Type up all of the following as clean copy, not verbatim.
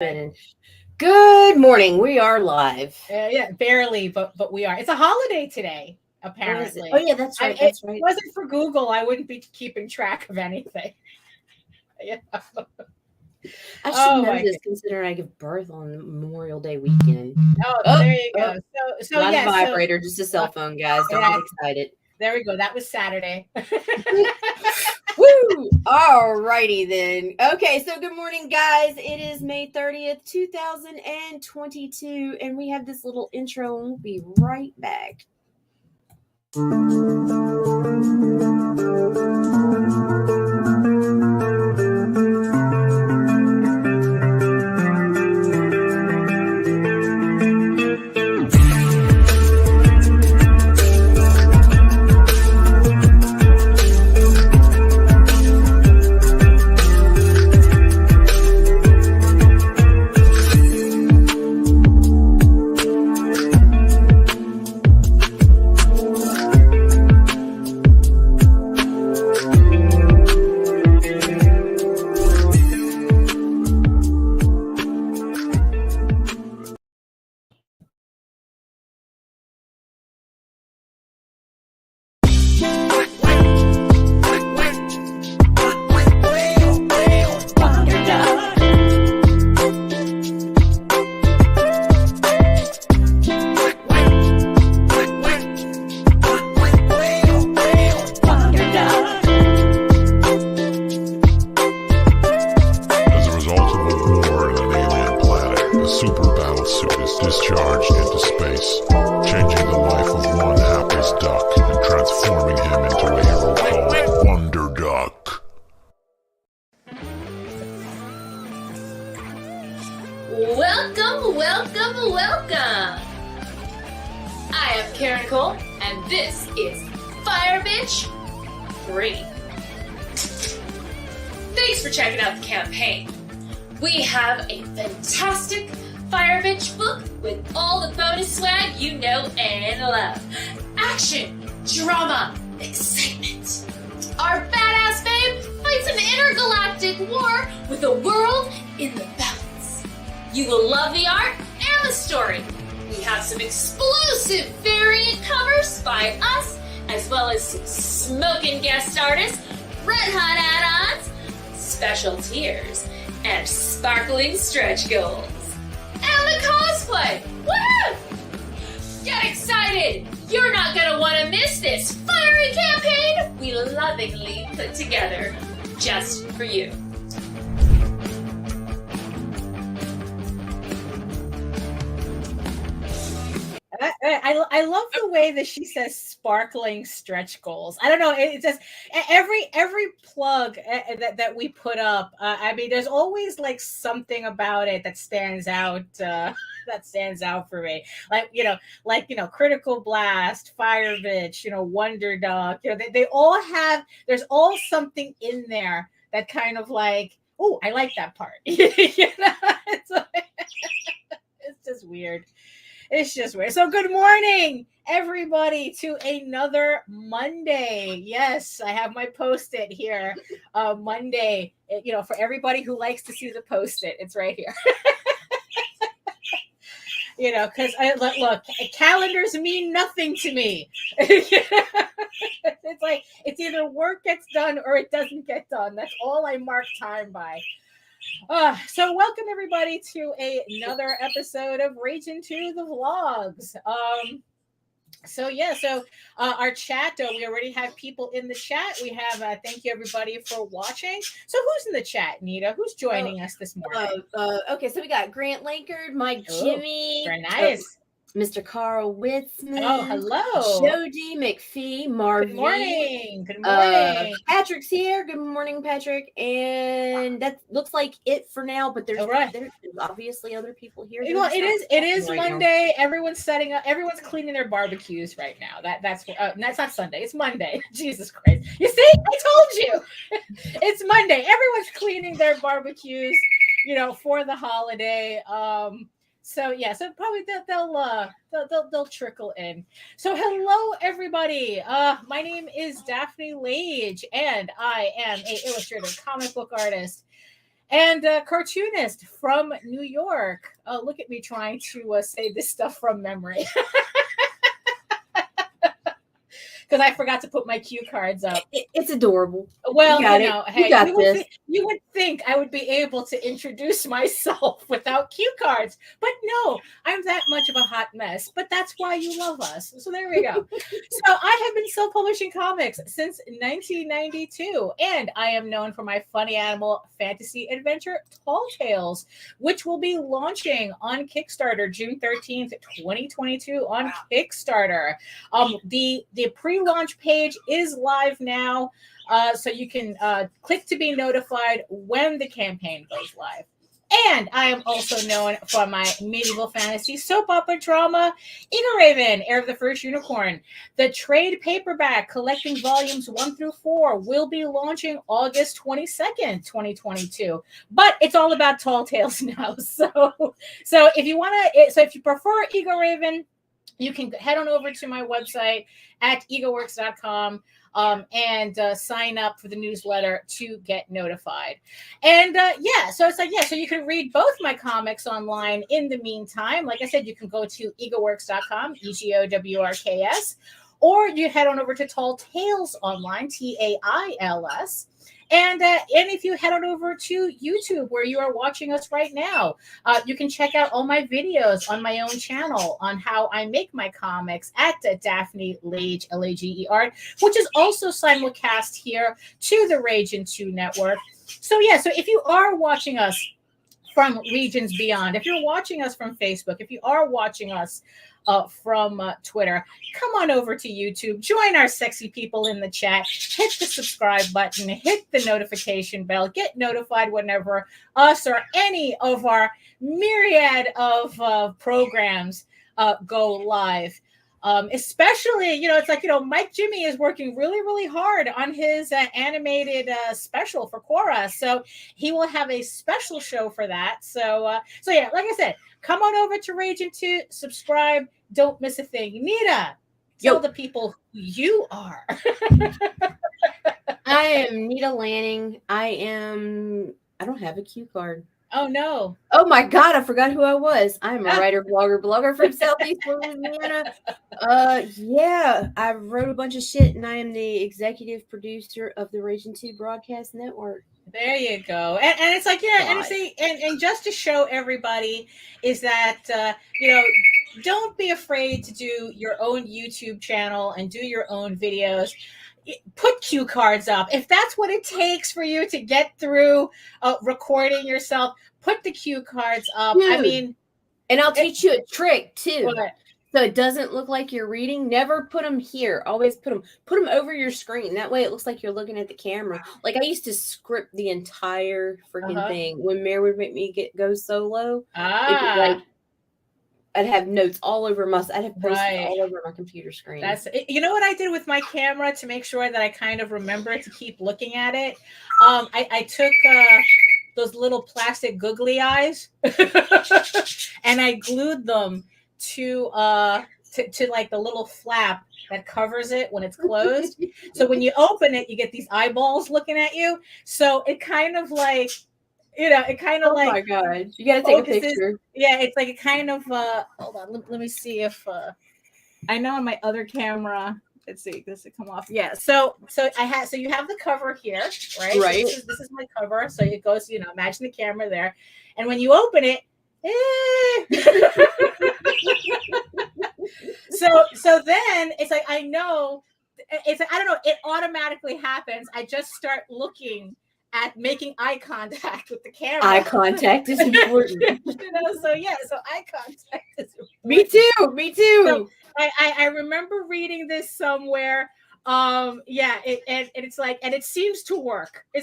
Good morning. We are live. Yeah, barely, but we are. It's a holiday today, Oh, is it? apparently. Oh, yeah, that's right. If it That's right. wasn't for Google, I wouldn't be keeping track of anything. Yeah. I should Oh know my this God. considering I give birth on Memorial Day weekend. Oh, Oh, there you oh, go. So not a yeah. vibrator, just a Uh, cell phone, guys. Don't yeah, get excited. there we go. That was Saturday. Woo! All righty then. Okay, so good morning, guys. It is May 30th, 2022, and we have this little intro, and we'll be right back. Thanks for checking out the campaign. We have a fantastic Fire Bitch book with all the bonus swag you know and love. Action, drama, excitement. Our badass babe fights an intergalactic war with a world in the balance. You will love the art and the story. We have some explosive variant covers by us, as well as some smoking guest artists, red hot add-ons, special tiers, and sparkling stretch goals. And the cosplay! Woo! Get excited! You're not gonna want to miss this fiery campaign we lovingly put together just for you. I love the way that she says sparkling stretch goals. I don't know. It's just every plug that we put up. I mean, there's always like something about it that stands out. That stands out for me. Critical blast, fire bitch, wonder dog. They all have. There's all something in there that kind of like. Oh, I like that part. It's just weird. It's just weird. So good morning, everybody, to another Monday. Yes, I have my Post-it here. Monday, for everybody who likes to see the Post-it, it's right here. Because look, calendars mean nothing to me. It's like, it's either work gets done or it doesn't get done. That's all I mark time by. So welcome everybody to another episode of Ragin to the Vlogs. Our chat, we already have people in the chat. We have, thank you everybody for watching. So who's in the chat, Nita? Who's joining us this morning? Okay, so we got Grant Lankard, Mike Jimmy. Very nice. Mr. Carl Witzman. Oh, hello. Jody McPhee, Marv. Good morning. Good morning. Patrick's here. Good morning, Patrick. And that looks like it for now, but there's obviously other people here. Well, it is Monday. Now. Everyone's setting up. Everyone's cleaning their barbecues right now. That's not Sunday. It's Monday. Jesus Christ. You see? I told you. It's Monday. Everyone's cleaning their barbecues, for the holiday. So probably they'll trickle in. So hello everybody. My name is Daphne Lage, and I am a illustrator, comic book artist, And cartoonist from New York. Oh, look at me trying to say this stuff from memory. Because I forgot to put my cue cards up. It's adorable. Well, hey, you would think I would be able to introduce myself without cue cards, but no, I'm that much of a hot mess. But that's why you love us. So there we go. So I have been self-publishing comics since 1992, and I am known for my funny animal fantasy adventure, Tall Tales, which will be launching on Kickstarter June 13th, 2022 on Kickstarter. The pre-launch page is live now, so you can click to be notified when the campaign goes live. And I am also known for my medieval fantasy soap opera drama, Eagle Raven, Heir of the First Unicorn. The trade paperback collecting volumes 1 through 4 will be launching August 22nd, 2022. But it's all about Tall Tales now. So if you prefer Eagle Raven, you can head on over to my website at egoworks.com and sign up for the newsletter to get notified. And so you can read both my comics online in the meantime. Like I said, you can go to egoworks.com, EGOWRKS, or you head on over to Tall Tales online, TAILS. And if you head on over to YouTube, where you are watching us right now, you can check out all my videos on my own channel on how I make my comics at Daphne Lage, Lager, which is also simulcast here to the Ragin 2 network. So if you are watching us from regions beyond, if you're watching us from Facebook, if you are watching us from Twitter, come on over to YouTube, join our sexy people in the chat, hit the subscribe button, hit the notification bell, get notified whenever us or any of our myriad of programs go live. Especially, it's like, Mike Jimmy is working really, really hard on his animated special for Quora. So he will have a special show for that. So like I said, come on over to Ragin 2, subscribe, don't miss a thing. Nita, tell the people who you are. I am Nita Lanning. I don't have a cue card. Oh, no. Oh, my God. I forgot who I was. I'm a writer, blogger from Southeast Louisiana. I wrote a bunch of shit, and I am the executive producer of the Ragin 2 Broadcast Network. There you go. And it's like, and just to show everybody is that, don't be afraid to do your own YouTube channel and do your own videos. Put cue cards up. If that's what it takes for you to get through recording yourself, put the cue cards up. Dude, and I'll teach you a trick too. What? So it doesn't look like you're reading. Never put them here. Always put them over your screen. That way it looks like you're looking at the camera. Like I used to script the entire freaking thing. When Mário would make me go solo, I'd have notes all over I'd have posters all over my computer screen. You know what I did with my camera to make sure that I kind of remember to keep looking at it? I took those little plastic googly eyes and I glued them to like the little flap that covers it when it's closed. So when you open it, you get these eyeballs looking at you. So it kind of like, oh my God, you gotta take a picture. It's like it kind of hold on, let me see if I know on my other camera. Let's see, does it come off? Yeah. So you have the cover here, right? Right. So this is my cover. So it goes, imagine the camera there, and when you open it, so then it's like I know, it's like I don't know, it automatically happens. I just start looking at making eye contact with the camera. Eye contact is important. So eye contact is important. Me too. So I remember reading this somewhere. It's like, and it seems to work. I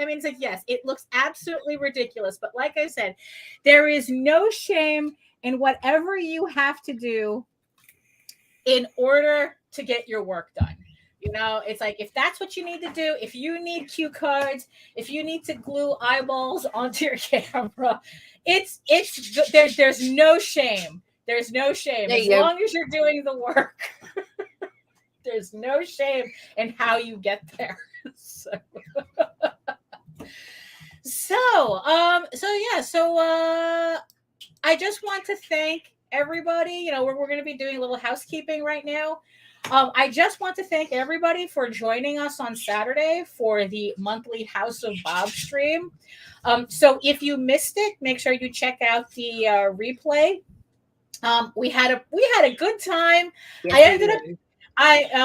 mean, it's like, yes, it looks absolutely ridiculous. But like I said, there is no shame in whatever you have to do in order to get your work done. It's like, if that's what you need to do, if you need cue cards, if you need to glue eyeballs onto your camera, there's no shame. There's no shame. As long as you're doing the work, there's no shame in how you get there. I just want to thank everybody. You know, we're going to be doing a little housekeeping right now. I just want to thank everybody for joining us on Saturday for the monthly House of Bob stream. So if you missed it, make sure you check out the replay. We had a good time. Yes,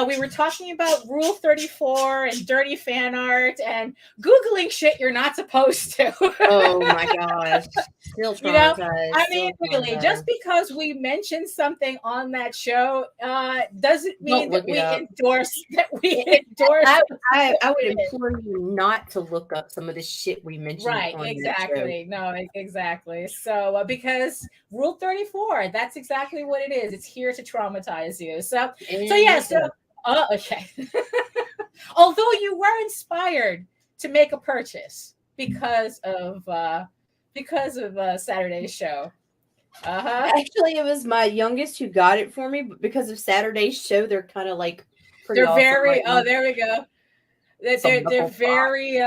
We were talking about Rule 34 and dirty fan art and Googling shit you're not supposed to. Oh my gosh. Still traumatized. I mean, really, just because we mentioned something on that show doesn't mean that we endorse I would implore you not to look up some of the shit we mentioned. Right, exactly. No, exactly. So because Rule 34, that's exactly what it is. It's here to traumatize you. Okay. Although you were inspired to make a purchase because of Saturday's show. Actually, it was my youngest who got it for me, but because of Saturday's show, they're kind of like they're very there we go. They're very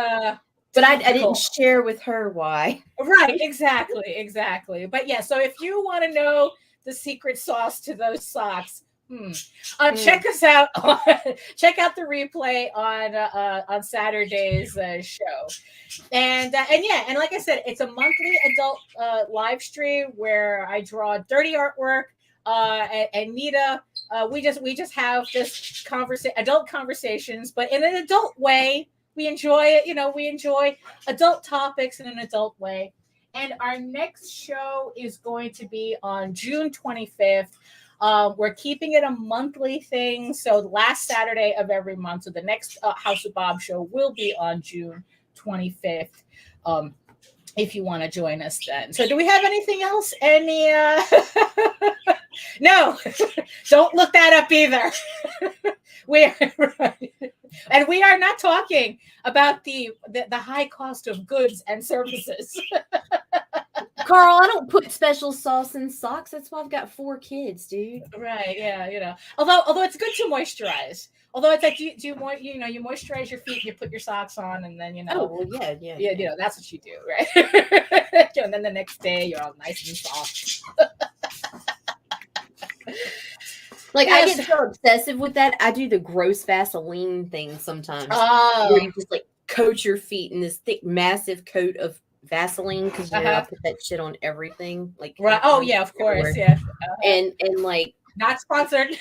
but I didn't share with her why. Right, exactly. But yeah, so if you want to know the secret sauce to those socks, check us out. Check out the replay on Saturday's show, and like I said, it's a monthly adult live stream where I draw dirty artwork. And Nita, we just have just adult conversations, but in an adult way. We enjoy it. You know, we enjoy adult topics in an adult way. And our next show is going to be on June 25th. We're keeping it a monthly thing. So the last Saturday of every month. So the next House of Bob show will be on June 25th. If you want to join us then. So do we have anything else? No, don't look that up either. And we are not talking about the high cost of goods and services. Carl, I don't put special sauce in socks. That's why I've got 4 kids, dude. Right? Yeah, you know. Although it's good to moistrize. Although it's like you moisturize your feet, and you put your socks on, and then Oh well, yeah. You know, that's what you do, right? And then the next day you're all nice and soft. Like I get so obsessive with that. I do the gross Vaseline thing sometimes. Where you just like coat your feet in this thick, massive coat of Vaseline because I put that shit on everything. Like right. Oh yeah, of course, yeah. And like not sponsored.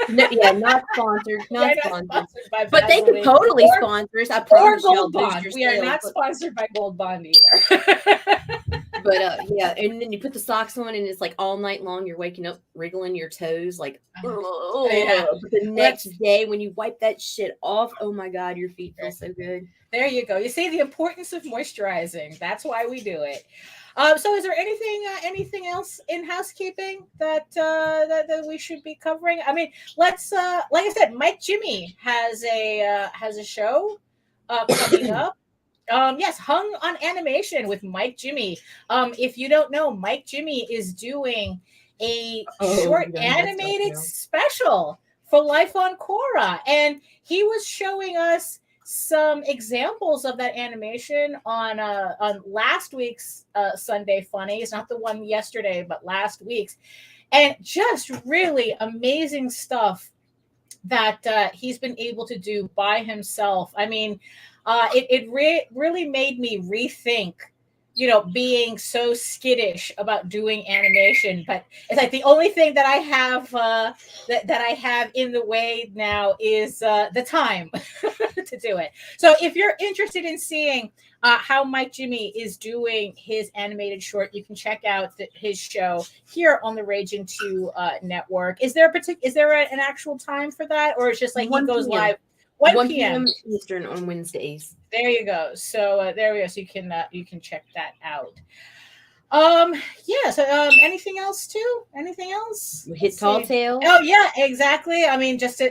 No, yeah, not sponsored. Not sponsored. By but they could totally sponsor us. I promise or Gold Bond. We are not sponsored by Gold Bond either. But yeah, and then you put the socks on, and it's like all night long. You're waking up, wriggling your toes, like. Oh, yeah. But the next day, when you wipe that shit off, oh my god, your feet feel so good. There you go. You see the importance of moisturizing. That's why we do it. So is there anything else in housekeeping that we should be covering? I mean, let's like I said, Mike Jimmy has a show coming up. Yes, Hung on Animation with Mike Jimmy. If you don't know, Mike Jimmy is doing a short animated special for Life on Korra, and he was showing us some examples of that animation on last week's Sunday Funnies, not the one yesterday, but last week's, and just really amazing stuff that he's been able to do by himself. I mean, it really made me rethink, being so skittish about doing animation. But it's like the only thing that I have that I have in the way now is the time to do it. So if you're interested in seeing how Mike Jimmy is doing his animated short, you can check out his show here on the Ragin 2 network. Is there an actual time for that, or it's just like he goes live 1 p.m. Eastern on Wednesdays? There you go. So there we go. So you can check that out. So anything else too? Anything else? We hit Tall Tales. Oh yeah, exactly. I mean, just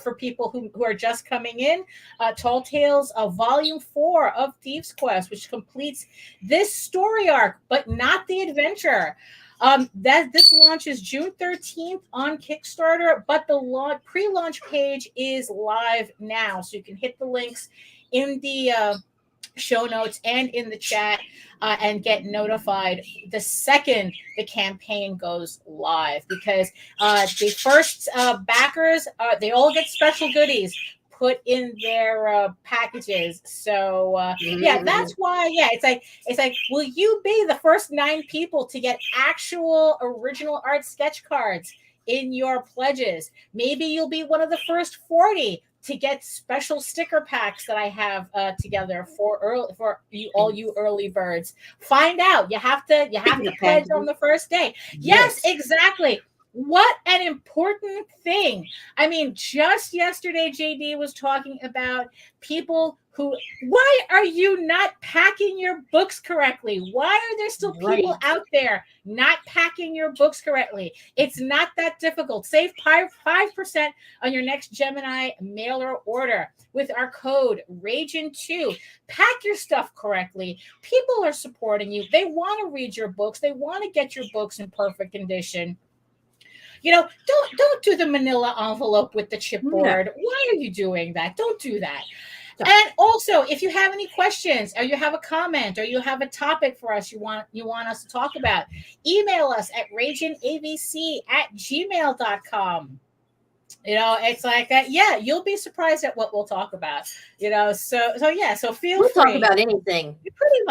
for people who are just coming in, Tall Tales of Volume 4 of Thieves Quest, which completes this story arc, but not the adventure. This launches June 13th on Kickstarter, but the pre-launch page is live now, so you can hit the links in the show notes and in the chat, and get notified the second the campaign goes live, because the first backers, they all get special goodies put in their packages. So yeah, that's why. Yeah, it's like, will you be the first 9 people to get actual original art sketch cards in your pledges? Maybe you'll be one of the first 40 to get special sticker packs that I have together for all you early birds. Find out. You have to pledge on the first day. Yes, exactly. What an important thing. I mean, just yesterday, JD was talking about people who, why are you not packing your books correctly? Why are there still people out there not packing your books correctly? It's not that difficult. Save 5% on your next Gemini mailer order with our code Ragin2. Pack your stuff correctly. People are supporting you. They want to read your books. They want to get your books in perfect condition. You know, don't do the manila envelope with the chipboard. No. Why are you doing that? Don't do that. No. And also, if you have any questions, or you have a comment, or you have a topic for us you want us to talk about, email us at raginabc@gmail.com. You know, it's like yeah, you'll be surprised at what we'll talk about. You know, so yeah, so feel free. We'll talk about anything. Pretty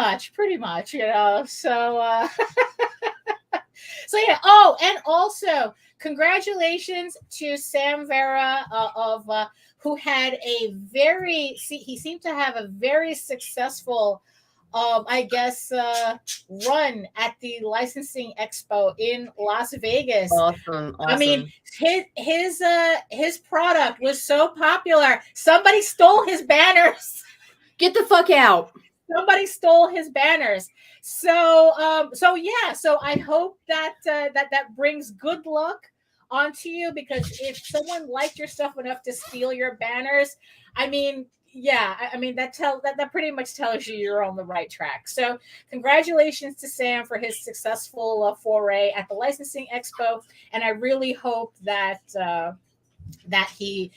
much. You know, so. So yeah. Oh, and also congratulations to Sam Vera who had he seemed to have a very successful run at the licensing expo in Las Vegas. Awesome. I mean, his product was so popular. Somebody stole his banners. Get the fuck out. Somebody stole his banners. So yeah. So I hope that brings good luck onto you, because if someone liked your stuff enough to steal your banners, I mean, yeah, I mean that pretty much tells you're on the right track. So congratulations to Sam for his successful foray at the licensing expo, and I really hope that he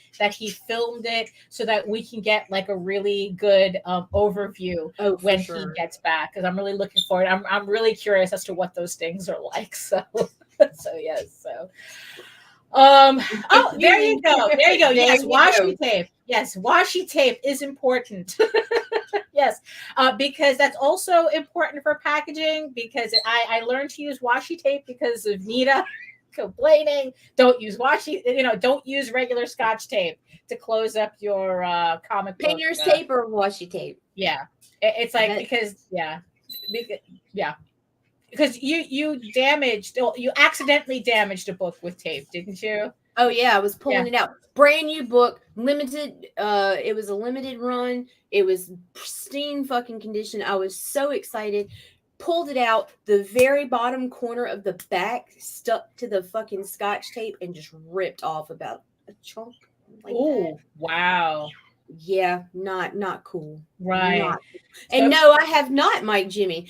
filmed it so that we can get like a really good overview when he gets back, because I'm really looking forward. I'm really curious as to what those things are like. So yes. So there you go. Yes, washi tape. Yes, washi tape is important. Yes, because that's also important for packaging, because I learned to use washi tape because of Nita complaining. Don't use don't use regular Scotch tape to close up your comic book. Painter's tape or washi tape. Yeah, it's like because you accidentally damaged a book with tape, didn't you? Oh yeah, I was pulling it out. Brand new book, limited. It was a limited run. It was pristine fucking condition. I was so excited. Pulled it out, the very bottom corner of the back stuck to the fucking Scotch tape and just ripped off about a chunk. Like oh, wow. Yeah, not cool. Right. Not cool. And no, I have not, Mike Jimmy.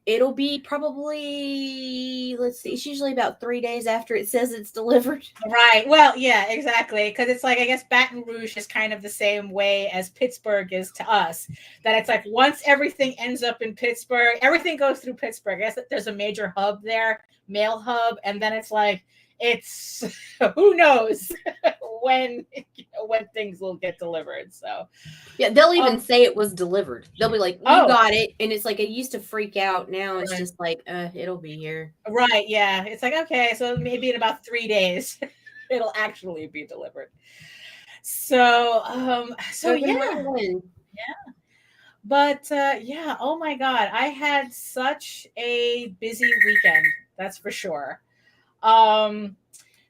It'll be probably, let's see, it's usually about 3 days after it says it's delivered. Right. Well, yeah, exactly. Because it's like, I guess Baton Rouge is kind of the same way as Pittsburgh is to us. That it's like once everything ends up in Pittsburgh, everything goes through Pittsburgh. I guess that there's a major hub there, mail hub, and then it's like, it's who knows when things will get delivered. So yeah, they'll even say it was delivered. They'll be like, you got it. And it's like, it used to freak out. Now it's just like, it'll be here. Right. Yeah. It's like, okay, so maybe in about 3 days it'll actually be delivered. So yeah. But yeah, oh my God, I had such a busy weekend, that's for sure.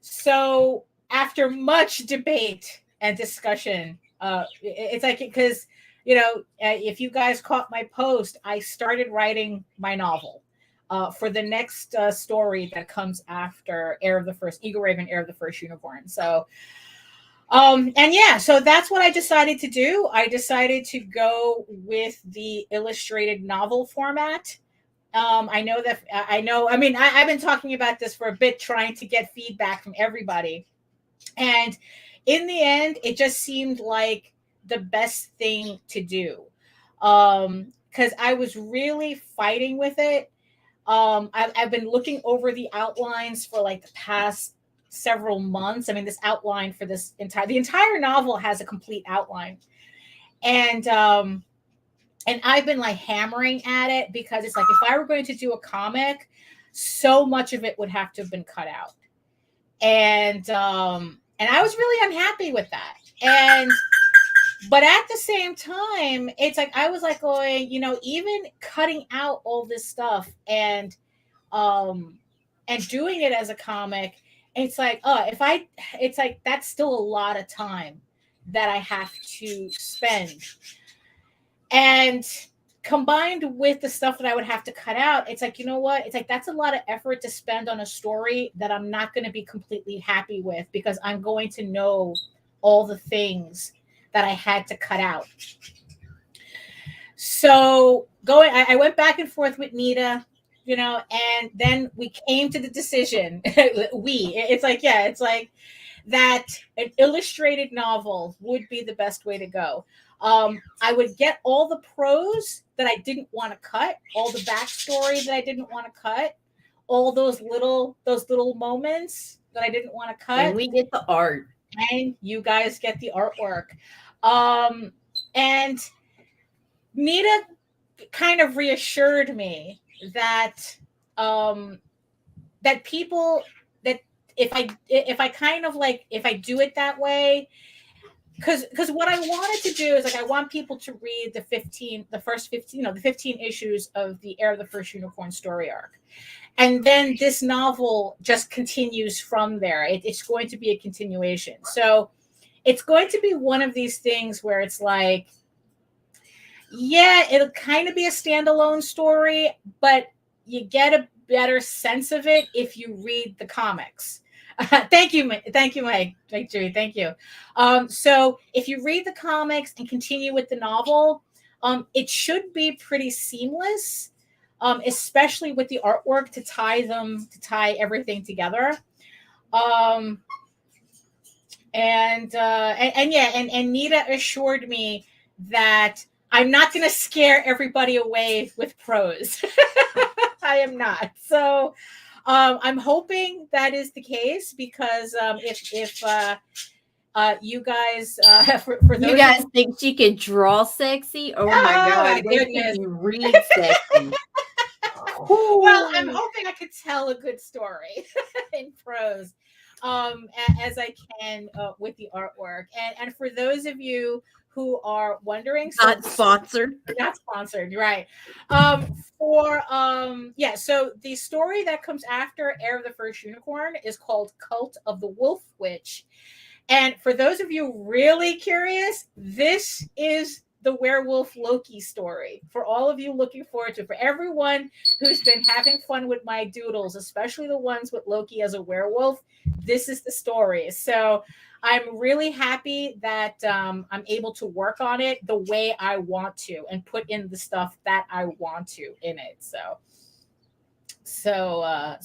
So after much debate and discussion, it's like, because, if you guys caught my post, I started writing my novel, for the next story that comes after Eagle Raven, Heir of the First Unicorn. So, so that's what I decided to do. I decided to go with the illustrated novel format. I've been talking about this for a bit, trying to get feedback from everybody. And in the end, it just seemed like the best thing to do. because I was really fighting with it. I've been looking over the outlines for like the past several months. I mean, this outline for the entire novel has a complete outline, and I've been like hammering at it because it's like if I were going to do a comic, so much of it would have to have been cut out, and I was really unhappy with that, but at the same time, it's like I was like going, even cutting out all this stuff and doing it as a comic, it's like, it's like that's still a lot of time that I have to spend. And combined with the stuff that I would have to cut out, it's like, you know what? It's like that's a lot of effort to spend on a story that I'm not going to be completely happy with because I'm going to know all the things that I had to cut out. So I went back and forth with Nita, and then we came to the decision. It's like that an illustrated novel would be the best way to go. I would get all the prose that I didn't want to cut, all the backstory that I didn't want to cut, all those little moments that I didn't want to cut. And we get the art. And you guys get the artwork. And Nita kind of reassured me that that people, that if I do it that way, because what I wanted to do is like I want people to read the 15 issues of the Heir of the First Unicorn story arc. And then this novel just continues from there. It's going to be a continuation. So it's going to be one of these things where it's like, yeah, it'll kind of be a standalone story, but you get a better sense of it if you read the comics. Thank you, Mike. Julie, thank you. So if you read the comics and continue with the novel, it should be pretty seamless. Especially with the artwork to tie everything together. And Nita assured me that I'm not going to scare everybody away with prose. I am not. So I'm hoping that is the case because if you guys, for those you guys think she could draw sexy? Oh my God! You read sexy. Well, I'm hoping I could tell a good story in prose, as I can with the artwork. And for those of you who are wondering, not sponsored, right? So the story that comes after Heir of the First Unicorn is called Cult of the Wolf Witch. And for those of you really curious, this is the werewolf Loki story. For all of you looking forward to it, for everyone who's been having fun with my doodles, especially the ones with Loki as a werewolf, this is the story. So I'm really happy that I'm able to work on it the way I want to and put in the stuff that I want to in it. So I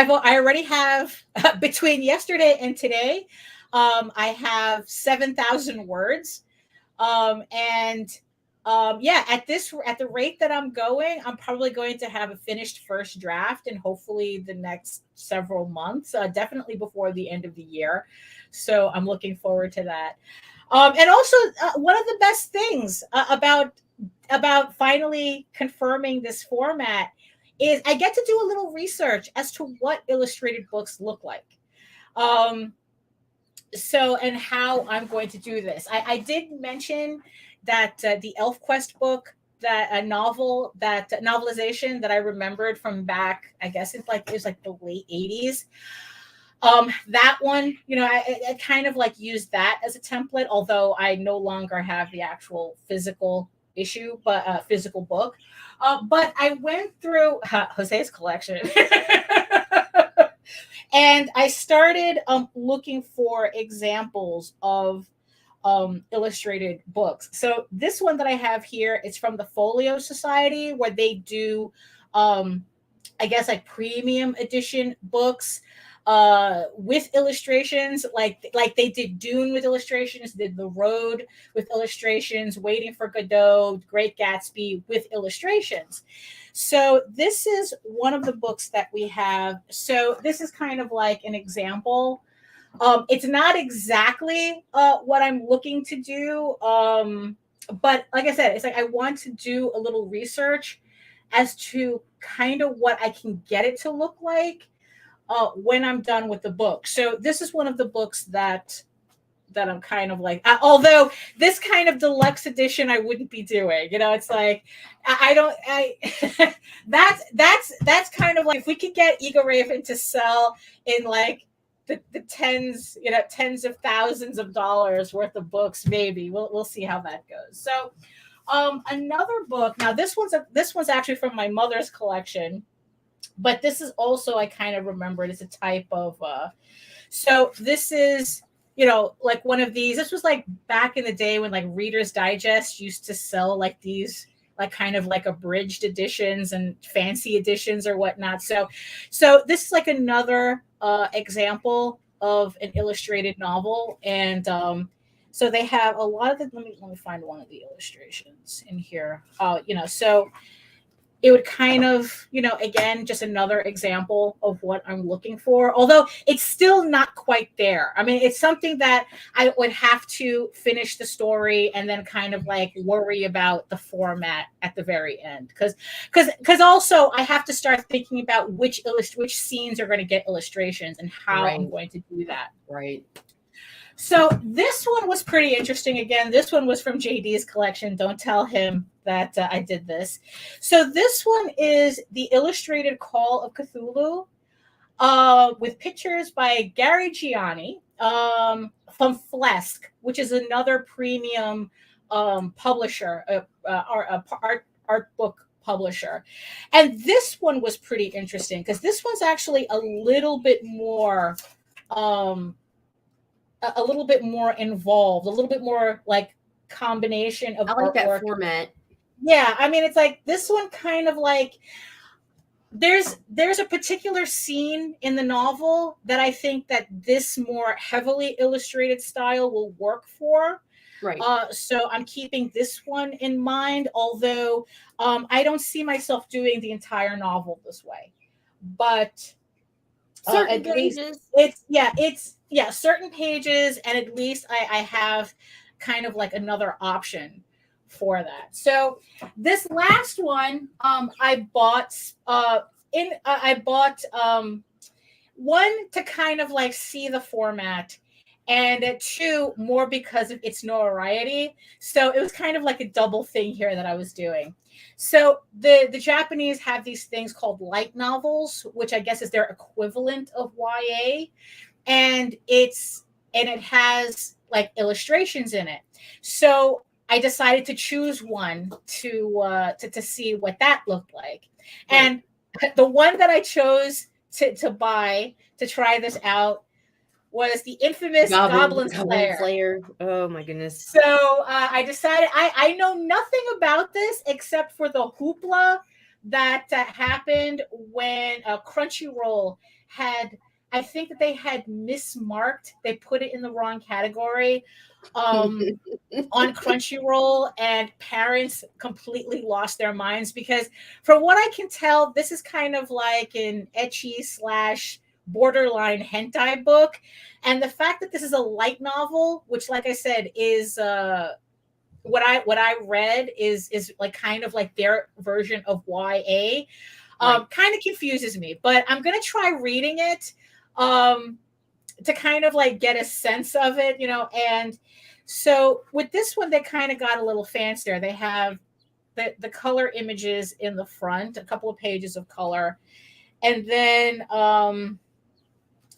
already have between yesterday and today, I have 7,000 words. At the rate that I'm going, I'm probably going to have a finished first draft and hopefully the next several months, definitely before the end of the year. So I'm looking forward to that. And also one of the best things about finally confirming this format is I get to do a little research as to what illustrated books look like. And how I'm going to do this. I did mention that the ElfQuest book, that a novelization that I remembered from back, I guess it was the late 80s. That one, I kind of used that as a template, although I no longer have the actual physical issue, but physical book. But I went through Jose's collection. And I started looking for examples of illustrated books. So this one that I have here is from the Folio Society, where they do, premium edition books. with illustrations, like they did Dune with illustrations, did The Road with illustrations, Waiting for Godot, Great Gatsby with illustrations. So this is one of the books that we have. So this is kind of like an example. It's not exactly what I'm looking to do, but like I said, it's like I want to do a little research as to kind of what I can get it to look like when I'm done with the book. So this is one of the books that I'm kind of like, although this kind of deluxe edition I wouldn't be doing, it's like that's kind of like, if we could get Eagle Raven to sell in like the tens of thousands of dollars worth of books, maybe we'll see how that goes. So another book, now this one's actually from my mother's collection, but this is also, I kind of remember it as a type of so this is like one of these. This was like back in the day when like Reader's Digest used to sell like these like kind of like abridged editions and fancy editions or whatnot. So this is like another example of an illustrated novel. And so they have a lot of the, let me find one of the illustrations in here. So it would kind of, again, just another example of what I'm looking for, although it's still not quite there. I mean, it's something that I would have to finish the story and then kind of like worry about the format at the very end. Because also I have to start thinking about which scenes are going to get illustrations and how I'm going to do that. Right. So this one was pretty interesting. Again, this one was from JD's collection. Don't tell him that I did this. So this one is the illustrated Call of Cthulhu with pictures by Gary Gianni from Flesk, which is another premium publisher, art book publisher. And this one was pretty interesting because this one's actually a little bit more involved, a little bit more like combination of I like artwork. That format. Yeah, I mean, it's like this one kind of like there's a particular scene in the novel that I think that this more heavily illustrated style will work for. Right. So I'm keeping this one in mind, although I don't see myself doing the entire novel this way. But certain pages. It's certain pages, and at least I have kind of like another option for that. So this last one, I bought one to kind of like see the format, and two, more because of its notoriety. So it was kind of like a double thing here that I was doing. So the Japanese have these things called light novels, which I guess is their equivalent of YA, and it has like illustrations in it. So I decided to choose one to see what that looked like. Right. And the one that I chose to buy to try this out was the infamous Goblin Slayer. Oh my goodness. So I decided I know nothing about this except for the hoopla that happened when Crunchyroll had, I think that they had mismarked, they put it in the wrong category on Crunchyroll, and parents completely lost their minds because from what I can tell, this is kind of like an ecchi / borderline hentai book, and the fact that this is a light novel, which like I said is what I read is like kind of like their version of YA, kind of confuses me, but I'm gonna try reading it to kind of like get a sense of it, and so with this one they kind of got a little fancier. They have the color images in the front, a couple of pages of color, and then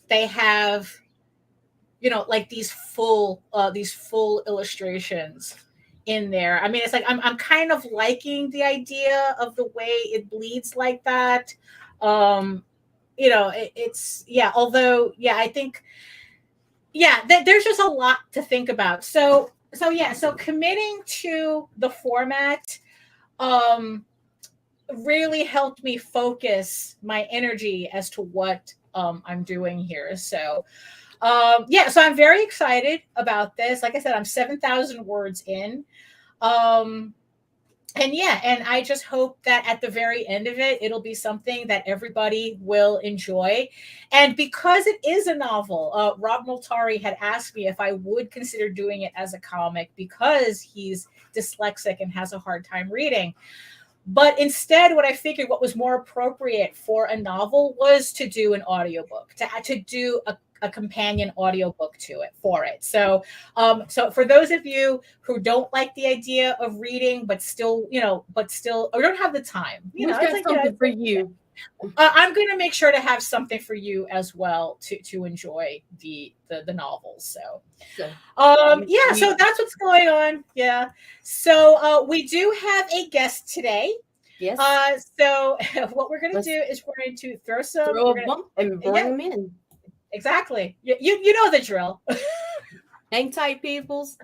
they have, like these full illustrations in there. I mean, it's like I'm kind of liking the idea of the way it bleeds like that. It's although I think there's just a lot to think about. So committing to the format really helped me focus my energy as to what I'm doing here. So so I'm very excited about this. Like I said, I'm 7,000 words in. And I just hope that at the very end of it, it'll be something that everybody will enjoy. And because it is a novel, Rob Multari had asked me if I would consider doing it as a comic because he's dyslexic and has a hard time reading. But instead, what I figured what was more appropriate for a novel was to do an audiobook, to do a companion audiobook to it for it. So for those of you who don't like the idea of reading, but still, or don't have the time, something for you. I'm going to make sure to have something for you as well to enjoy the novels. So that's what's going on. Yeah. So we do have a guest today. Yes. So what we're going to do is we're going to throw a bump and bring them in. Exactly. You know the drill. Hang tight, peoples.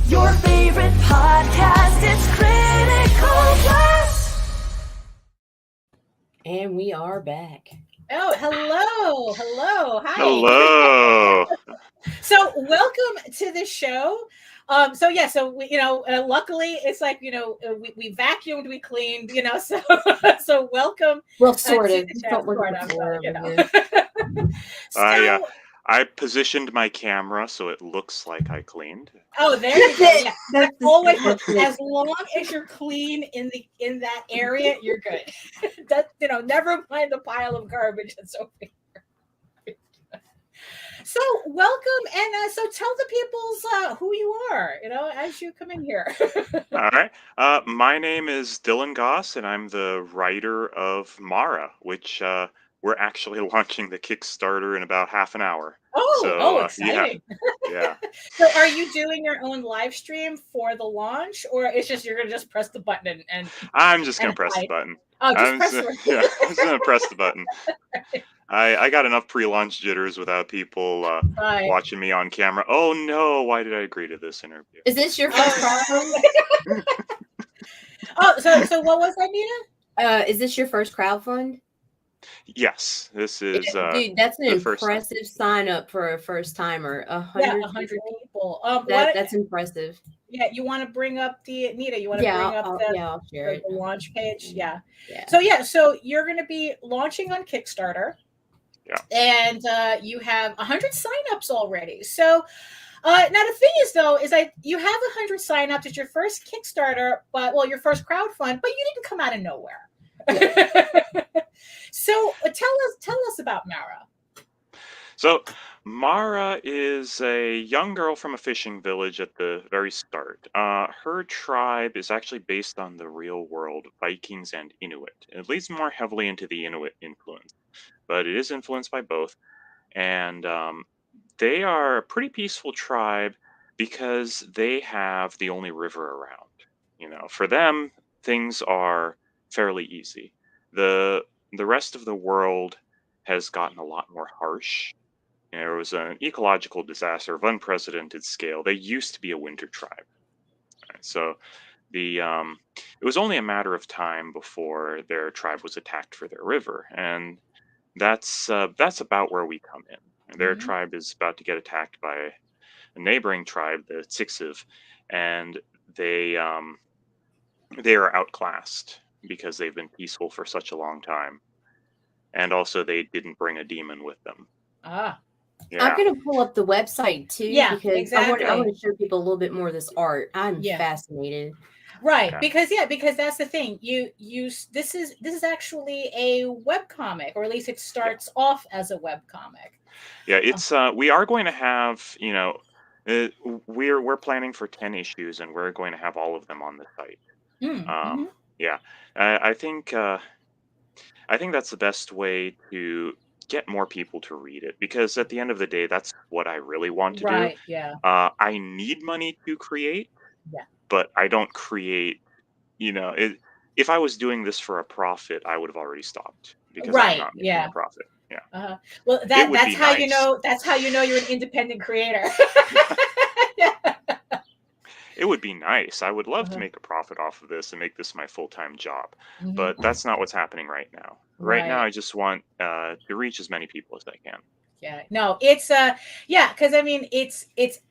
Your favorite podcast, it's Critical Blast. And we are back. Oh, hello. Hi. Hello. So welcome to the show. So we, luckily it's like, we vacuumed, we cleaned, so welcome. Well, sort of. I positioned my camera so it looks like I cleaned. Oh, there you go. Yeah. That's always, as long as you're clean in that area, you're good. That never mind the pile of garbage that's over here. So welcome, and so tell the peoples who you are, as you come in here. All right. My name is Dylan Goss, and I'm the writer of Mara, which we're actually launching the Kickstarter in about half an hour. Exciting. Yeah. So are you doing your own live stream for the launch, or it's just you're going to just press the button and I'm just going to press the button. Oh, I'm just going to press the button. I got enough pre-launch jitters without people watching me on camera. Oh no, why did I agree to this interview? Is this your first crowdfund? So what was that, Nita? Is this your first crowdfund? Yes, this is. Dude, that's an impressive sign up for a first timer. 100 people. That's impressive. Yeah, you want to bring up Nita? You want to bring up I'll share it. The launch page? Yeah. So you're going to be launching on Kickstarter. Yeah. And you have 100 signups already. So now the thing is, though, is you have 100 signups. It's your first Kickstarter, your first crowdfund, but you didn't come out of nowhere. So tell us about Mara. So Mara is a young girl from a fishing village at the very start. Her tribe is actually based on the real world Vikings and Inuit. It leads more heavily into the Inuit influence, but it is influenced by both. And they are a pretty peaceful tribe because they have the only river around. For them, things are fairly easy. The rest of the world has gotten a lot more harsh. There was an ecological disaster of unprecedented scale. They used to be a winter tribe. So it was only a matter of time before their tribe was attacked for their river. And that's about where we come in. Their tribe is about to get attacked by a neighboring tribe, the Tsixiv, and they are outclassed because they've been peaceful for such a long time. And also they didn't bring a demon with them. Yeah. I'm going to pull up the website too. Yeah, because exactly. I want to show people a little bit more of this art. I'm fascinated. Right. Okay. Because that's the thing. This is actually a webcomic, or at least it starts off as a webcomic. Yeah, it's we are going to have, we're planning for 10 issues, and we're going to have all of them on the site. Yeah, I think that's the best way to get more people to read it, because at the end of the day, that's what I really want to do. Right. Yeah. I need money to create. Yeah. But I don't create. if I was doing this for a profit, I would have already stopped because I'm Right. not making Yeah. a profit. Yeah. Well, It would that's be how you nice. know. That's how you know you're an independent creator. It would be nice. I would love to Uh-huh. make a profit off of this and make this my full-time job, Mhm. but that's not what's happening right now. Right now, Right. I just want to reach as many people as I can. Yeah. No, it's yeah, because I mean it's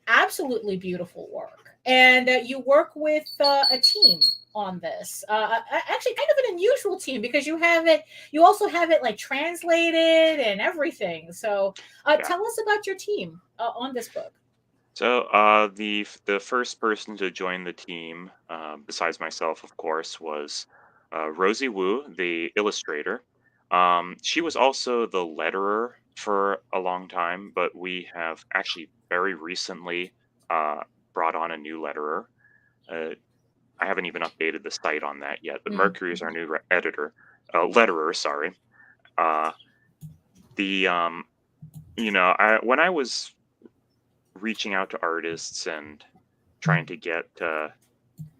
absolutely beautiful work, and you work with a team on this. Actually, kind of an unusual team because you also have it like translated and everything. So, Yeah. tell us about your team on this book. So the first person to join the team, besides myself, of course, was Rosie Wu, the illustrator. She was also the letterer for a long time, but we have actually very recently brought on a new letterer. I haven't even updated the site on that yet, but Mercury is our new letterer. Sorry. The when I was reaching out to artists and trying to get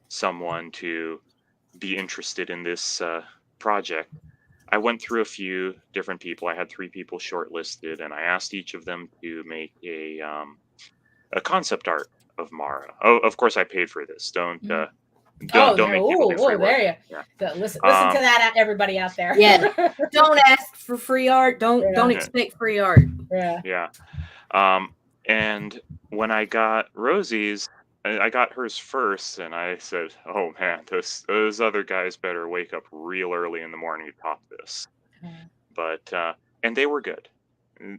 someone to be interested in this project, I went through a few different people. I had 3 people shortlisted, and I asked each of them to make a concept art of Mara. Oh, of course, I paid for this. Don't make people do free work. There you Yeah. go. Listen to that, everybody out there. Yeah. Don't ask for free art. Don't expect free art. Yeah. Yeah. And when I got Rosie's, I got hers first, and I said, "Oh man, those other guys better wake up real early in the morning to top this." But and they were good.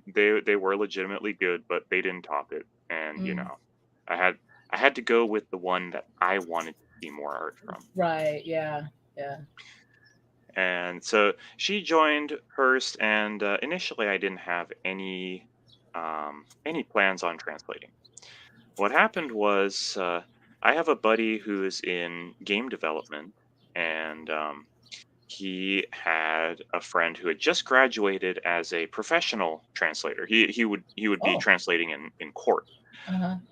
They were legitimately good, but they didn't top it. And I had to go with the one that I wanted to see more art from. Right. Yeah. And so she joined first, and initially I didn't have any plans on translating. What happened was I have a buddy who is in game development, and he had a friend who had just graduated as a professional translator. He would be translating in court,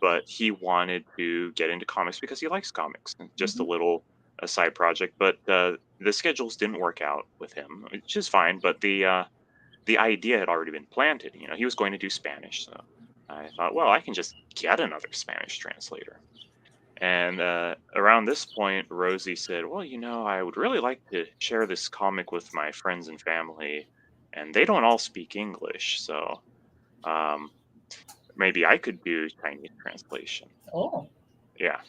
but he wanted to get into comics because he likes comics. Just a side project, but the schedules didn't work out with him, which is fine. But the idea had already been planted. He was going to do Spanish, so I thought, well, I can just get another Spanish translator. And around this point, Rosie said, well, I would really like to share this comic with my friends and family, and they don't all speak English, so maybe I could do Chinese translation. Oh. Yeah.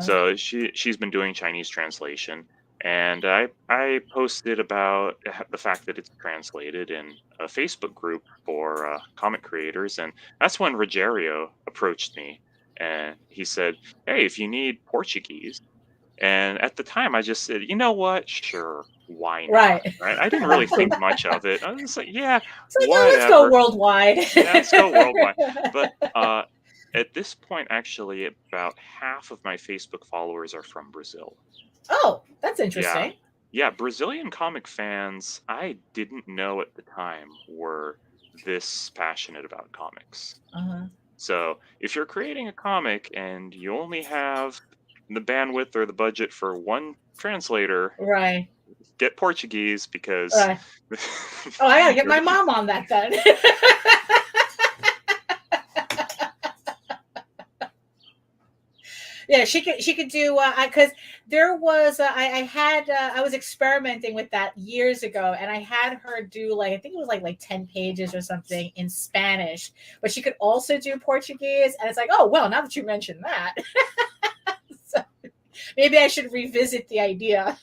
So she's been doing Chinese translation, and I posted about the fact that it's translated in a Facebook group for comic creators, and that's when Rogério approached me, and he said, "Hey, if you need Portuguese," and at the time I just said, "You know what? Sure, why not?" Right? I didn't really think much of it. I was just like, "Yeah, whatever. Let's go worldwide." Yeah, let's go worldwide. But at this point, actually, about half of my Facebook followers are from Brazil. Oh, that's interesting. Yeah, Brazilian comic fans, I didn't know at the time, were this passionate about comics. So if you're creating a comic and you only have the bandwidth or the budget for one translator, right, get Portuguese because... Right. Oh, I gotta get my mom on that then. Yeah, she could do because there was I was experimenting with that years ago, and I had her do I think it was like 10 pages or something in Spanish, but she could also do Portuguese, and it's like, oh well, now that you mentioned that, so maybe I should revisit the idea.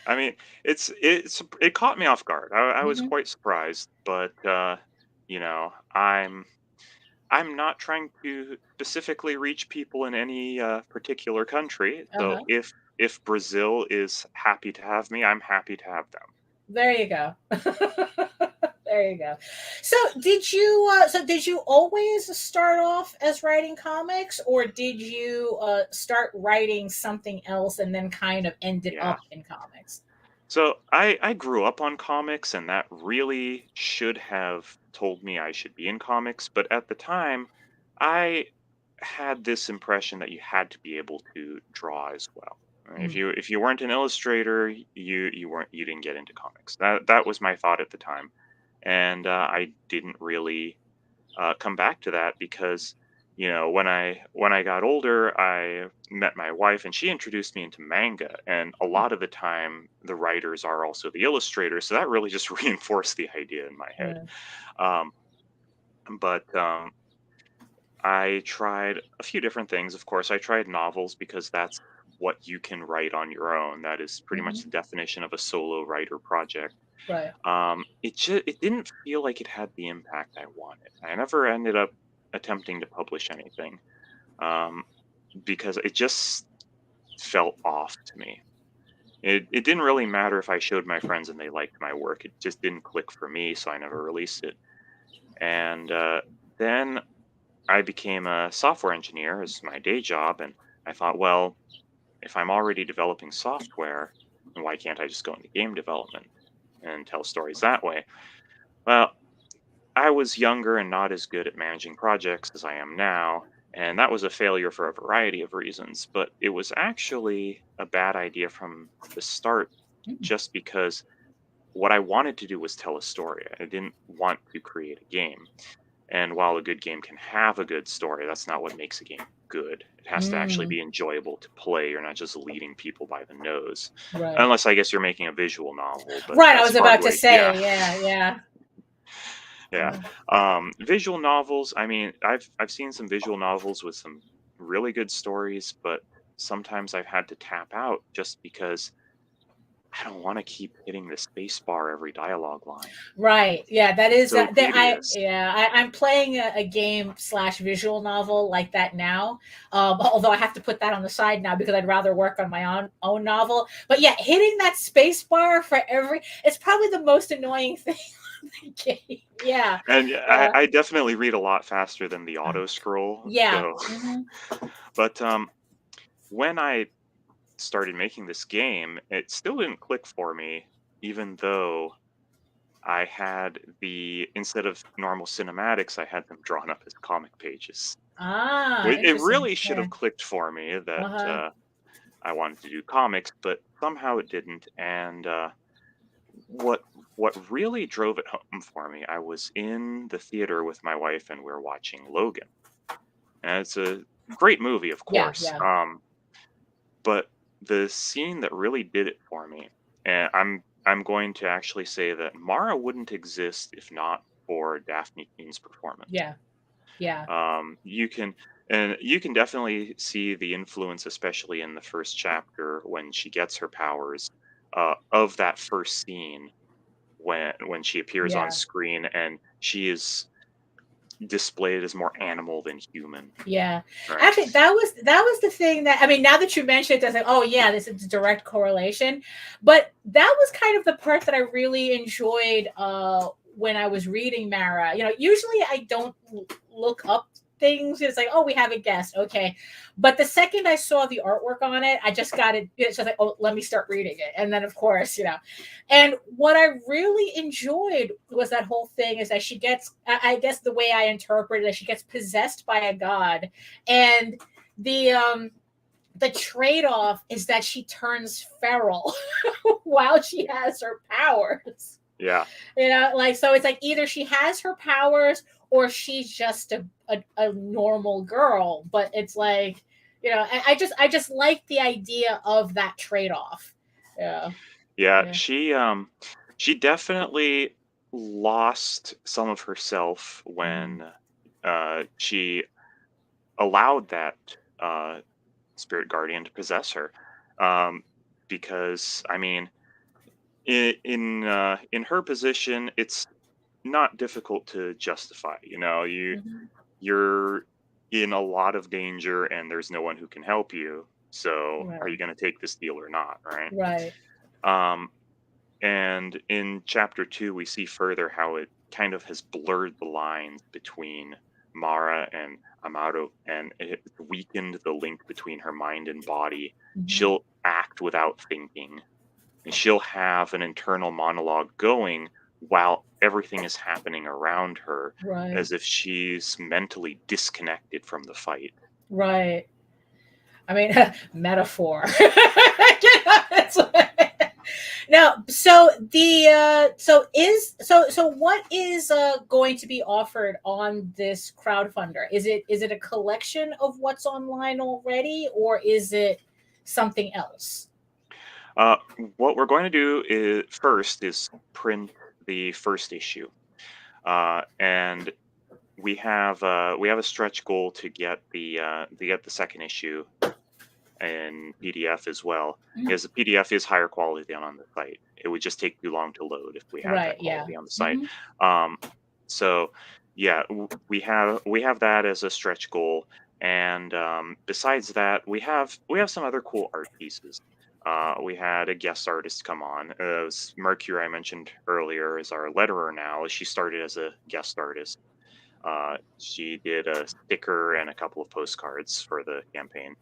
I mean, it caught me off guard. I was quite surprised, but I'm not trying to specifically reach people in any particular country. So if Brazil is happy to have me, I'm happy to have them. There you go. There you go. So did you always start off as writing comics, or did you start writing something else and then kind of ended up in comics? So I grew up on comics, and that really should have told me I should be in comics. But at the time, I had this impression that you had to be able to draw as well. If Mm. you weren't an illustrator, you didn't get into comics. That was my thought at the time, and I didn't really come back to that because when I got older, I met my wife and she introduced me into manga, and a lot of the time the writers are also the illustrators, so that really just reinforced the idea in my head. Um, but I tried a few different things. Of course, I tried novels because that's what you can write on your own. That is pretty much the definition of a solo writer project. Right. It didn't feel like it had the impact I wanted. I never ended up attempting to publish anything um, because it just felt off to me. It didn't really matter if I showed my friends and they liked my work. It just didn't click for me, so I never released it. And then I became a software engineer as my day job, and I thought, well, if I'm already developing software, then why can't I just go into game development and tell stories that way? Well, I was younger and not as good at managing projects as I am now, and that was a failure for a variety of reasons, but it was actually a bad idea from the start just because what I wanted to do was tell a story. I didn't want to create a game. And while a good game can have a good story, that's not what makes a game good. It has to actually be enjoyable to play. You're not just leading people by the nose. Right. Unless I guess you're making a visual novel. But Right. I that's was about to hardly- say, yeah. Visual novels. I mean, I've seen some visual novels with some really good stories, but sometimes I've had to tap out just because I don't want to keep hitting the space bar every dialogue line. Right. Yeah, that is So that. tedious. I'm playing a game / visual novel like that now. Although I have to put that on the side now because I'd rather work on my own novel. But yeah, hitting that space bar for it's probably the most annoying thing on the game. Yeah. And I definitely read a lot faster than the auto scroll. Yeah. So, but when I started making this game, it still didn't click for me, even though I had instead of normal cinematics, I had them drawn up as comic pages. It Interesting. really should have clicked for me that I wanted to do comics, but somehow it didn't. And what really drove it home for me, I was in the theater with my wife and we were watching Logan. And it's a great movie, of course. Yeah. But the scene that really did it for me, and I'm going to actually say that Mara wouldn't exist if not for Daphne Keene's performance. Yeah. You can definitely see the influence, especially in the first chapter when she gets her powers, of that first scene when she appears on screen and she is displayed as more animal than human. Yeah. Right. Actually, that was the thing that, I mean, now that you mention it, it's like, oh yeah, this is a direct correlation. But that was kind of the part that I really enjoyed when I was reading Mara. Usually I don't look up things. It's like, oh, we have a guest. Okay. But the second I saw the artwork on it, I just got it. It's just like, oh, let me start reading it. And then of course, and what I really enjoyed was that whole thing is that she gets, I guess the way I interpret it, she gets possessed by a god. And the trade-off is that she turns feral while she has her powers. Yeah. So it's like either she has her powers or she's just a normal girl. But it's like, I just like the idea of that trade-off. Yeah. She definitely lost some of herself when she allowed that spirit guardian to possess her. Because I mean, in her position, it's not difficult to justify. You're in a lot of danger and there's no one who can help you. So are you going to take this deal or not? Right. And in chapter 2, we see further how it kind of has blurred the lines between Mara and Amaro, and it weakened the link between her mind and body. She'll act without thinking. And she'll have an internal monologue going while everything is happening around her, as if she's mentally disconnected from the fight. Right. I mean, metaphor. Now, so what is going to be offered on this crowdfunder? Is it a collection of what's online already, or is it something else? What we're going to do is print the first issue, and we have a stretch goal to get the second issue in PDF as well, because the PDF is higher quality than on the site. It would just take too long to load if we had that quality on the site. So yeah, we have that as a stretch goal, and besides that, we have some other cool art pieces. We had a guest artist come on. Mercury, I mentioned earlier, is our letterer now. She started as a guest artist. She did a sticker and a couple of postcards for the campaign.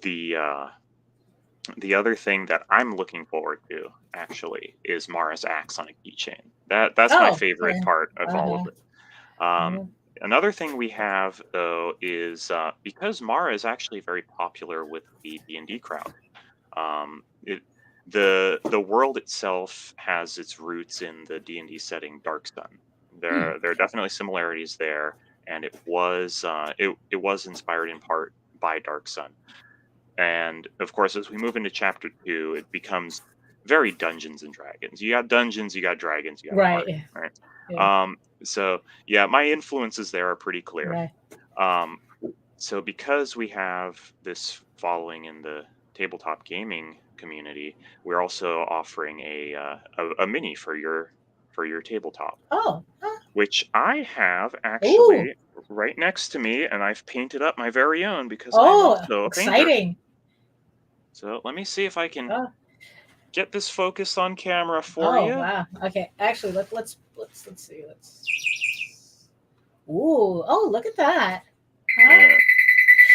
The other thing that I'm looking forward to actually is Mara's axe on a keychain. That's my favorite part of all of it. Another thing we have though is because Mara is actually very popular with the D&D crowd. The world itself has its roots in the D&D setting Dark Sun. There are definitely similarities there, and it was inspired in part by Dark Sun. And of course, as we move into chapter 2, it becomes very Dungeons and Dragons. You got dungeons, you got dragons, you got party, right? Yeah. So yeah, my influences there are pretty clear. Right. So because we have this following in the tabletop gaming community, we're also offering a mini for your tabletop. Oh. Which I have actually right next to me, and I've painted up my very own because I'm also a painter. Exciting! So let me see if I can get this focused on camera for you. Oh wow! Okay, actually, let's see. Ooh! Oh, look at that! Yeah.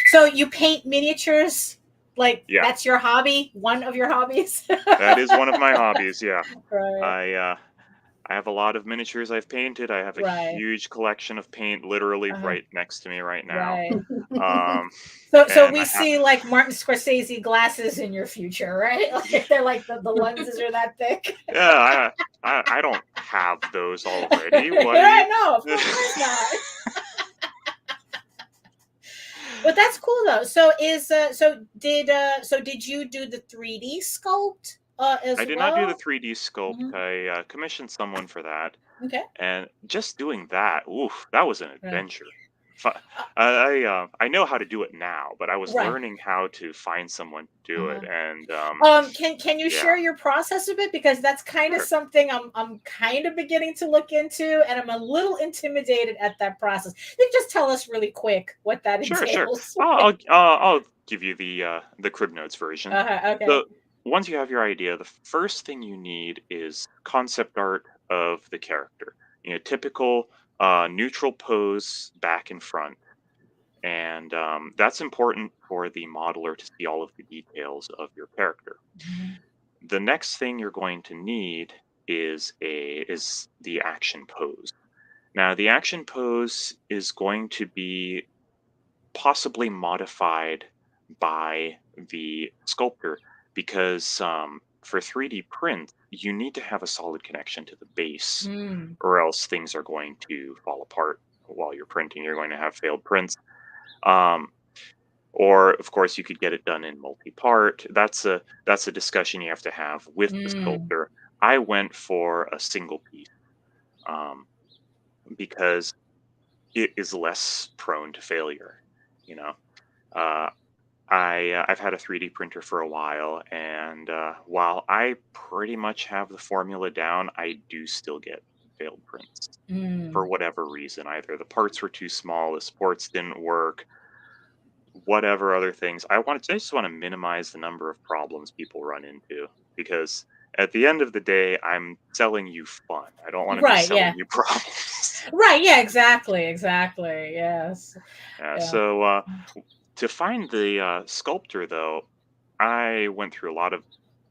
So you paint miniatures? Like that's your hobby? One of your hobbies? That is one of my hobbies. Yeah. Right. I have a lot of miniatures I've painted. I have a huge collection of paint literally right next to me right now. Right. So we see like Martin Scorsese glasses in your future, right? Like they're like the lenses are that thick. Yeah, I don't have those already. Yeah, no, of course not. But that's cool though. So did you do the 3D sculpt? I did not do the 3D sculpt. I commissioned someone for that. Okay. And just doing that, that was an adventure. I know how to do it now, but I was learning how to find someone to do it. And can you share your process a bit, because that's kind of something I'm kind of beginning to look into, and I'm a little intimidated at that process. You can just tell us really quick what that entails. Sure. I'll give you the Crib Notes version. Okay. So, once you have your idea, the first thing you need is concept art of the character. Typical neutral pose back and front. And that's important for the modeler to see all of the details of your character. The next thing you're going to need is the action pose. Now, the action pose is going to be possibly modified by the sculptor, because for 3D print, you need to have a solid connection to the base, or else things are going to fall apart while you're printing. You're going to have failed prints. Or, of course, you could get it done in multi-part. That's a discussion you have to have with the sculptor. I went for a single piece because it is less prone to failure. I've had a 3D printer for a while, and while I pretty much have the formula down, I do still get failed prints for whatever reason. Either the parts were too small, the supports didn't work, whatever other things. I just want to minimize the number of problems people run into, because at the end of the day, I'm selling you fun. I don't want to be selling you problems. Right. Yeah. Exactly. Yes. So to find the sculptor, though, I went through a lot of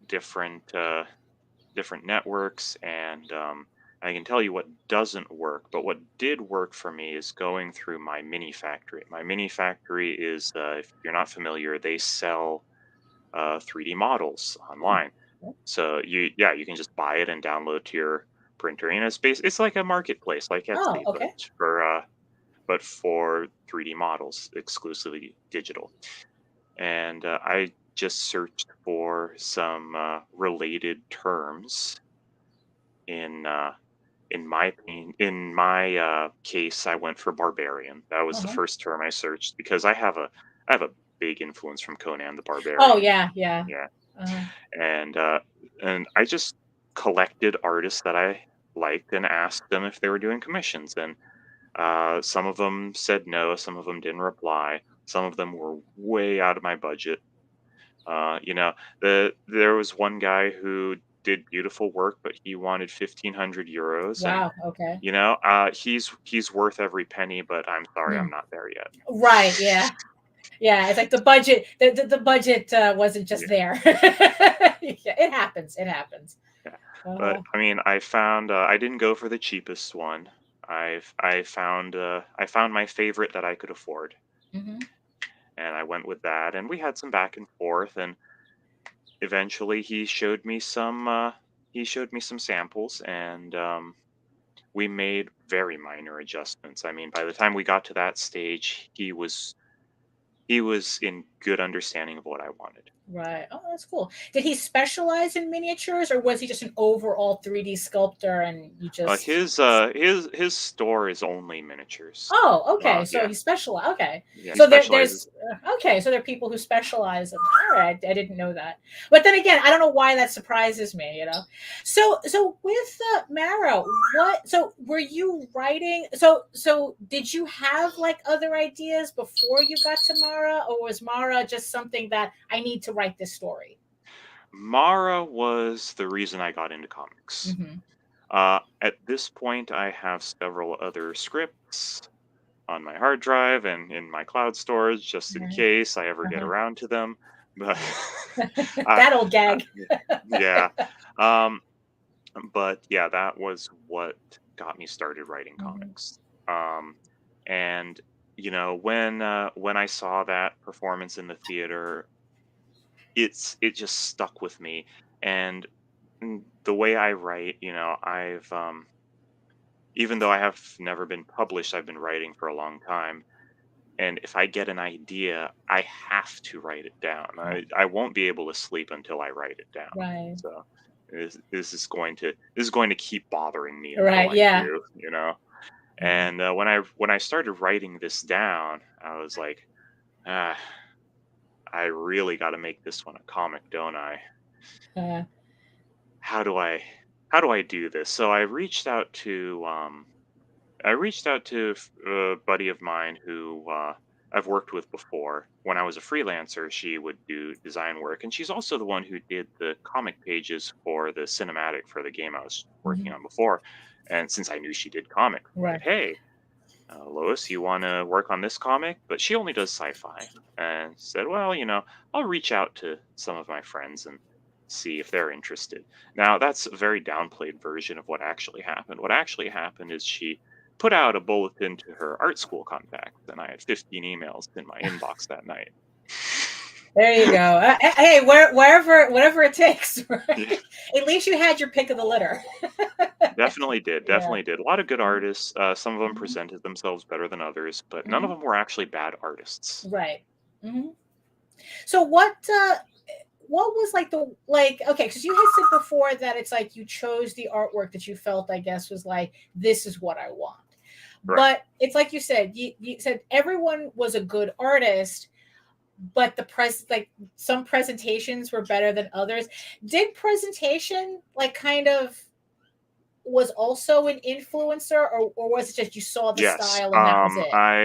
different networks, and I can tell you what doesn't work, but what did work for me is going through my mini factory. My mini factory is, if you're not familiar, they sell 3D models online. So you can just buy it and download to your printer. And it's like a marketplace, like Oh, Etsy, okay. but for 3D models, exclusively digital. And I just searched for some related terms in my case. I went for barbarian. That was the first term I searched because I have a big influence from Conan the Barbarian. Oh yeah. Yeah. And I just collected artists that I liked and asked them if they were doing commissions. And some of them said no, some of them didn't reply. Some of them were way out of my budget. There was one guy who did beautiful work, but he wanted 1,500 euros. Wow. Okay. He's worth every penny, but I'm sorry, I'm not there yet. Right. Yeah. Yeah. It's like the budget. The budget wasn't just there. It happens. It happens. Yeah. But I mean, I found I didn't go for the cheapest one. I found my favorite that I could afford, and I went with that. And we had some back and forth, and eventually he showed me some samples, and we made very minor adjustments. I mean, by the time we got to that stage, he was in good understanding of what I wanted. Right. Oh, that's cool. Did he specialize in miniatures, or was he just an overall 3D sculptor and you just his store is only miniatures. Oh, okay. So Yeah. he specialized. Okay. Yeah, So he there's specializes. okay. So there are people who specialize. All right, I didn't know that. But then again, I don't know why that surprises me. You know. So with Mário, So were you writing? So did you have like other ideas before you got to Mara, or was Mara just something that I need to write this story? Mara was the reason I got into comics. At this point, I have several other scripts on my hard drive and in my cloud storage, just in case I ever get around to them. But that old gag. Yeah. But yeah, that was what got me started writing comics. And when I saw that performance in the theater, it just stuck with me. And the way I write, I've even though I have never been published, I've been writing for a long time. And if I get an idea, I have to write it down. I won't be able to sleep until I write it down. Right. So this is going to keep bothering me until Right. I Yeah. do, And when I started writing this down, I was like, I really got to make this one a comic, don't I? How do I do this? So I reached out to a buddy of mine who I've worked with before. When I was a freelancer, she would do design work, and she's also the one who did the comic pages for the cinematic for the game I was working on before. And since I knew she did comic, I said, hey, Lois, you want to work on this comic? But she only does sci-fi. And said, well, I'll reach out to some of my friends and see if they're interested. Now, that's a very downplayed version of what actually happened. What actually happened is she put out a bulletin to her art school contacts, and I had 15 emails in my inbox that night. There you go. Hey, whatever it takes. Right? Yeah. At least you had your pick of the litter. Definitely did. A lot of good artists. Some of them presented themselves better than others, but none of them were actually bad artists. Right. So what was okay, because you had said before that it's like you chose the artwork that you felt, I guess, was like, this is what I want. Right. But it's like you said, you said everyone was a good artist, but some presentations were better than others. Did presentation kind of was also an influencer, or was it just you saw the style and that was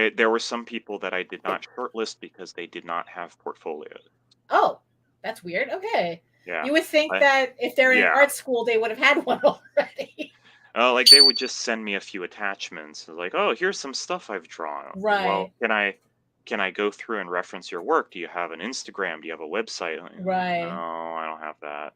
it? There were some people that I did not shortlist because they did not have portfolios. Oh, that's weird. Okay. Yeah. You would think that if they're in art school, they would have had one already. Like they would just send me a few attachments. Like, oh, here's some stuff I've drawn. Right. Well, can I go through and reference your work? Do you have an Instagram? Do you have a website? Right. No, I don't have that.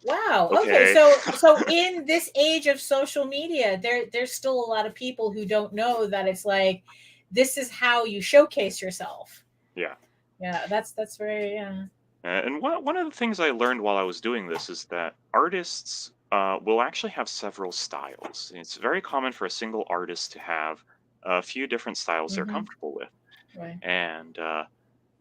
Wow. Okay. Okay. So in this age of social media, there's still a lot of people who don't know that it's like this is how you showcase yourself. Yeah. Yeah, that's very And one of the things I learned while I was doing this is that artists will actually have several styles. It's very common for a single artist to have a few different styles they're Mhm. comfortable with, Right. and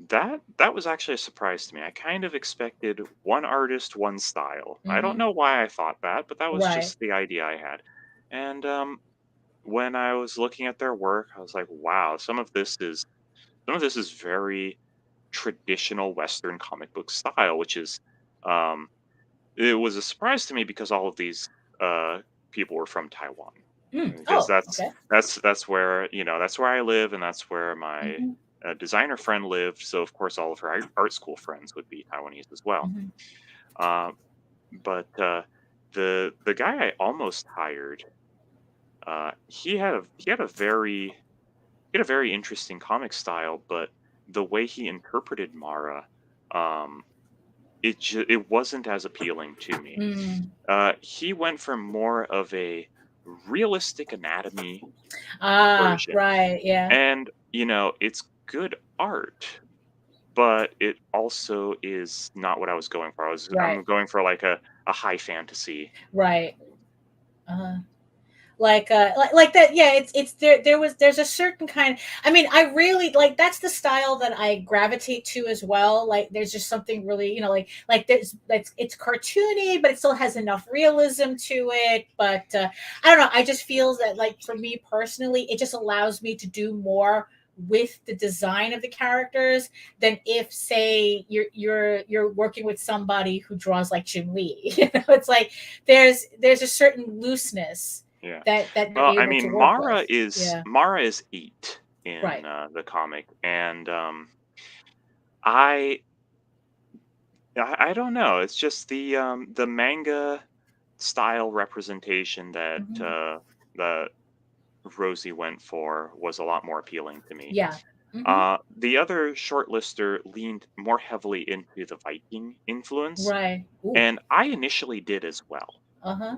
that was actually a surprise to me. I kind of expected one artist, one style. I don't Mhm. know why I thought that, but that was Right. just the idea I had. And when I was looking at their work, I was like, wow, some of this is very traditional Western comic book style, which is um, it was a surprise to me because all of these uh, people were from Taiwan, because Oh, that's okay. that's that's where that's where I live, and that's where my Mhm. designer friend lived. So of course, all of her art school friends would be Taiwanese as well. Mhm. Uh, but the guy I almost hired, he had a very interesting comic style, but the way he interpreted Mara, um, it wasn't as appealing to me. Mm. He went for more of a realistic anatomy Ah, version, right. Yeah. and it's good art, but it also is not what I was going for. I'm Right. going for like a high fantasy. Right. Uh, like that. Yeah, it's there's a certain kind. I mean, I really like that's the style that I gravitate to as well. Like there's just something really, like there's that's it's cartoony, but it still has enough realism to it. But I don't know, I just feel that, like, for me personally, it just allows me to do more with the design of the characters than if, say, you're working with somebody who draws like Jim Lee. It's like there's a certain looseness Yeah. that you're Well, I able to mean, work Mara with. is Yeah. Mara is 8 in Right. the comic, and I I don't know. It's just the manga style representation Mhm. that Rosie went for was a lot more appealing to me. Yeah. Hmm. The other shortlister leaned more heavily into the Viking influence, Right. Ooh. and I initially did as well. Uh-huh.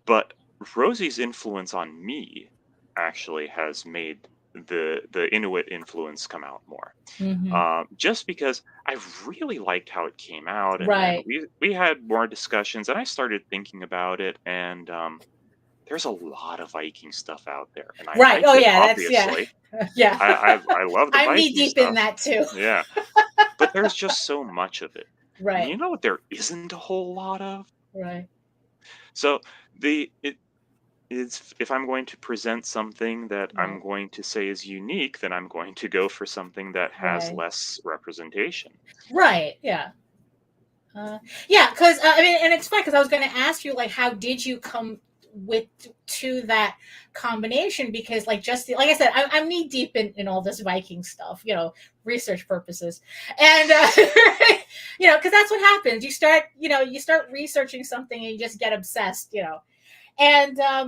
But Rosie's influence on me actually has made the Inuit influence come out more. Hmm. Just because I really liked how it came out, and then Right. we had more discussions, and I started thinking about it, and there's a lot of Viking stuff out there, and I Right. like Oh it, yeah, that's yeah. obviously. Yeah. I love the I'm knee Viking deep in stuff, that too. yeah, but there's just so much of it. And Right. you know what there isn't a whole lot of? Right. So the it is if I'm going to present something that I'm Right. going to say is unique, then I'm going to go for something that has Right. less representation. Right. Yeah. Yeah, because I mean, and it's fun because I was going to ask you, like, how did you come with to that combination? Because, like, like I said, I'm knee deep in all this Viking stuff, research purposes, and because that's what happens. You start researching something and you just get obsessed. And I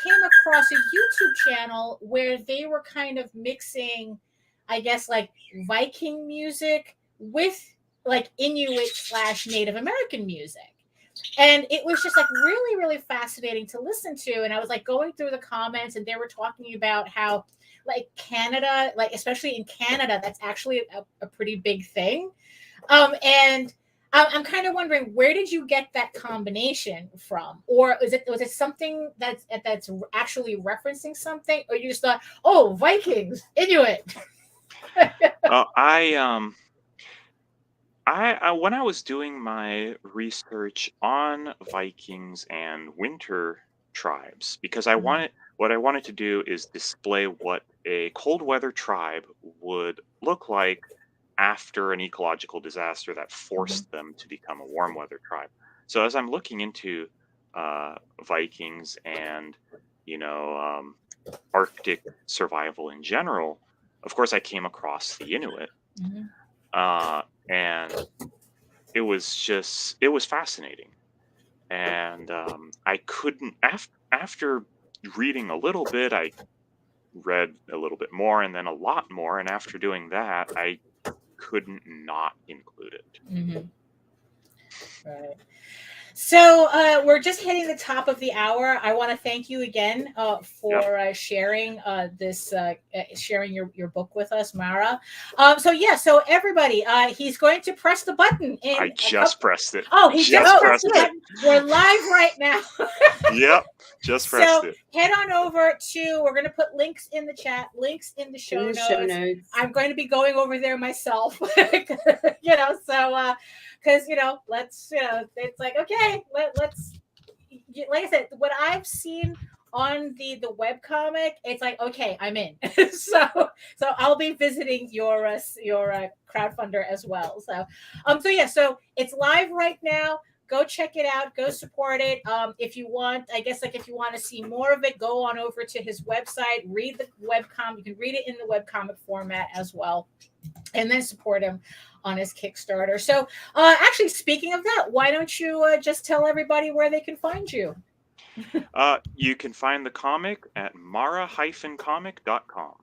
came across a YouTube channel where they were kind of mixing, I guess, like Viking music with like Inuit / Native American music. And it was just like really, really fascinating to listen to. And I was like going through the comments, and they were talking about how, like, Canada, like especially in Canada, that's actually a pretty big thing. And I'm kind of wondering, where did you get that combination from, or was it something that's actually referencing something, or you just thought, oh, Vikings, Inuit? Well, I when I was doing my research on Vikings and winter tribes, because what I wanted to do is display what a cold weather tribe would look like after an ecological disaster that Mhm. forced them to become a warm weather tribe. So as I'm looking into Vikings and Arctic survival in general, of course I came across the Inuit, Mhm. and it was fascinating, and I couldn't after reading a little bit, I read a little bit more and then a lot more, and after doing that, I couldn't not include it. Mhm. Right. So we're just hitting the top of the hour. I want to thank you again for sharing sharing your book with us, Mara. So everybody, he's going to press the button. I just pressed it. Oh, he just pressed the button. We're live right now. Yep, just pressed it. Head on over to. We're going to put links in the chat, links in the show notes. I'm going to be going over there myself. Because let's it's like, okay, let's, like I said, what I've seen on the webcomic, it's like, okay, I'm in. so I'll be visiting your crowdfunder as well. So it's live right now. Go check it out. Go support it. If you want, I guess, if you want to see more of it, go on over to his website, read the webcomic. You can read it in the webcomic format as well, and then support him on his Kickstarter. So actually, speaking of that, why don't you just tell everybody where they can find you? You can find the comic at mara-comic.com.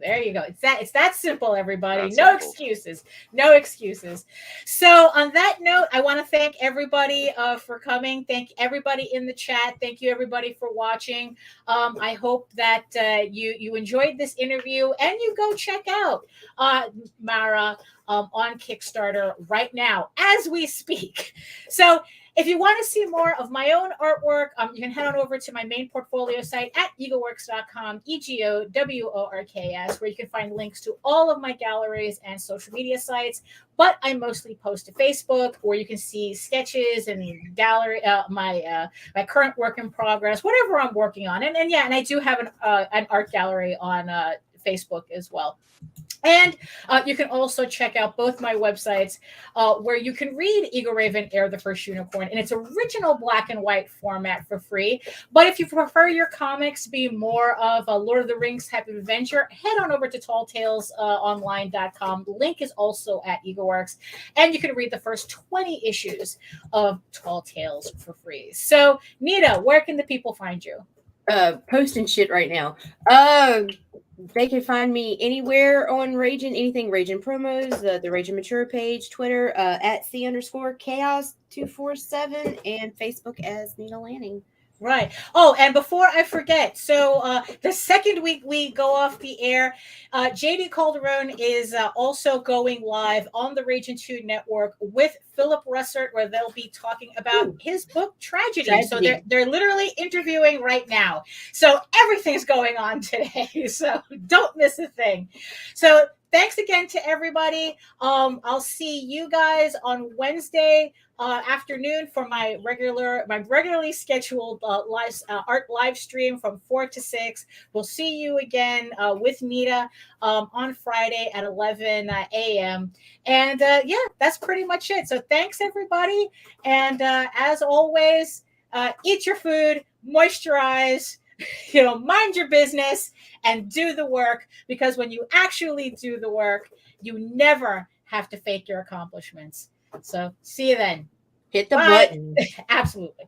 There you go. It's that simple, everybody. That's no simple. excuses. No excuses. So on that note, I want to thank everybody for coming. Thank everybody in the chat. Thank you everybody for watching. I hope that you enjoyed this interview, and you go check out Mara on Kickstarter right now as we speak. So if you want to see more of my own artwork, you can head on over to my main portfolio site at egoworks.com, EGOWORKS, where you can find links to all of my galleries and social media sites. But I mostly post to Facebook, where you can see sketches and gallery, my current work in progress, whatever I'm working on. And I do have an art gallery on Facebook as well. And you can also check out both my websites where you can read Eagle Raven Air the First Unicorn in its original black and white format for free. But if you prefer your comics to be more of a Lord of the Rings type of adventure, head on over to talltalesonline.com. The link is also at EagleWorks. And you can read the first 20 issues of Tall Tales for free. So, Nita, where can the people find you? Posting shit right now. They can find me anywhere on Ragin, anything Ragin promos, the Ragin Mature page, Twitter at C_chaos247, and Facebook as Nita Lanning. Right. Oh, and before I forget, so the second week we go off the air, JD Calderon is also going live on the Ragin 2 network with Philip Russert, where they'll be talking about his book Tragedy. So they're literally interviewing right now. So everything's going on today. So don't miss a thing. So thanks again to everybody. I'll see you guys on Wednesday afternoon for my regularly scheduled art live stream from 4 to 6. We'll see you again with Nita on Friday at 11 a.m. And that's pretty much it. So thanks everybody. And as always, eat your food, moisturize, mind your business, and do the work, because when you actually do the work, you never have to fake your accomplishments. So see you then. Hit the button. Absolutely.